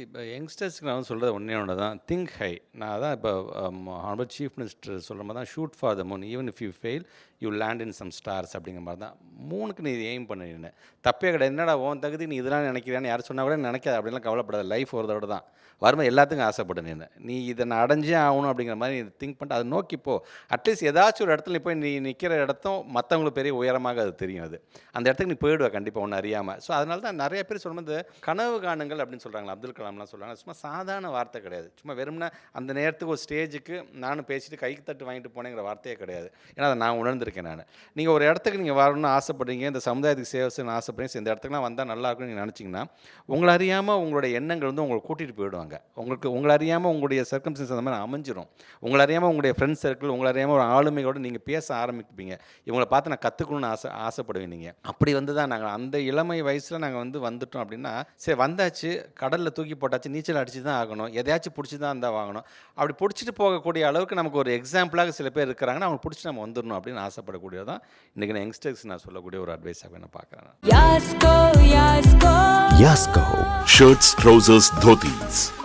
இப்போ யங்ஸ்டர்ஸ்க்கு நான் வந்து சொல்கிறது ஒன்றே ஒன்று தான், திங்க் ஹை. நான் அதான் இப்போ ஹானரபிள் சீஃப் மினிஸ்டர் சொல்கிற மாதிரி தான், shoot for the moon even if you fail you land in some stars அப்படிங்கிற மாதிரி தான். மூணுக்கு நீ எய்ம் பண்ணிருந்தேன் தப்பே கிடையாது. என்னடா உன் தகுதி நீ இதெல்லாம் நினைக்கிறான்னு யார் சொன்னால் கூட நினைக்காது, அப்படின்லாம் கவலைப்படாது. லைஃப் ஒரு தடவை தான் வரும்போது எல்லாத்துக்கும் ஆசைப்படு. நீ இதை நான் அடைஞ்சே ஆகணும் அப்படிங்கிற மாதிரி நீ திங்க் பண்ணிட்டு அதை நோக்கி போ. அட்லீஸ்ட் ஏதாச்சும் ஒரு இடத்துல போய் நீ நிற்கிற இடத்தும் மற்றவங்களுக்கு பெரிய உயரமாக அது தெரியும். அது அந்த இடத்துக்கு நீ போயிடுவ கண்டிப்பாக ஒன்று அறியாமல். ஸோ அதனால தான் நிறைய பேர் சொல்லும்போது கனவு காணுங்கள் அப்படின்னு சொல்கிறாங்களா, அப்துல் கலாம்லாம் சொல்கிறாங்க. சும்மா சாதாரண வார்த்தை கிடையாது. சும்மா வெறும்னா அந்த நேரத்துக்கு ஒரு ஸ்டேஜுக்கு நானும் பேசிட்டு கைக்கு தட்டு வாங்கிட்டு போனேங்கிற வார்த்தையே கிடையாது. ஏன்னா அதை நான் உணர்ந்திருக்கேன். நான் நீங்கள் ஒரு இடத்துக்கு நீங்கள் வரணும்னு ஆசைப்படுறீங்க, இந்த சமுதாயத்துக்கு சேவை செய்யணும்னு ஆசைப்படுறீங்க, இந்த இடத்துக்குலாம் வந்தால் நல்லா இருக்கும்னு நீங்கள் நினச்சிங்கன்னா உங்களை அறியாமல் உங்களுடைய எண்ணங்கள் வந்து உங்களை கூட்டிகிட்டு போயிடுவாங்க. உங்களை அறியாமல் உங்களுடைய சர்க்கம்ஸ்டன்ஸ் அந்த மாதிரி அமைஞ்சிரும். உங்களை அறியாமல் உங்களுடைய ஃப்ரெண்ட்ஸ் சர்க்கிள், உங்களை அறியாமல் ஒரு ஆளுமையோடு நீங்கள் பேச ஆரம்பிப்பீங்க. இவங்களை பார்த்து நான் கற்றுக்கணும்னு ஆசைப்படுவீங்க. நீங்கள் அப்படி வந்து தான் நாங்கள் அந்த இளமை வயசில் நாங்கள் வந்துட்டோம் அப்படின்னா, சரி வந்தாச்சு, கடலில் தூக்கி போட்டாச்சு, நீச்சல் அடிச்சு தான் ஆகணும், எதையாச்சும் பிடிச்சி தான் இருந்தால் வாங்கணும். அப்படி பிடிச்சிட்டு போகக்கூடிய அளவுக்கு நமக்கு ஒரு எக்ஸாம்பிளாக சில பேர் இருக்கிறாங்கன்னா அவங்க பிடிச்சி நம்ம வந்துடணும் அப்படின்னு ஆசைப்படக்கூடியதான் இன்றைக்கி நான் யங்ஸ்டர்ஸ் நான் சொல்லக்கூடிய ஒரு அட்வைஸாக நான் பார்க்குறேன். Yasko, Shirts, trousers, dhotis.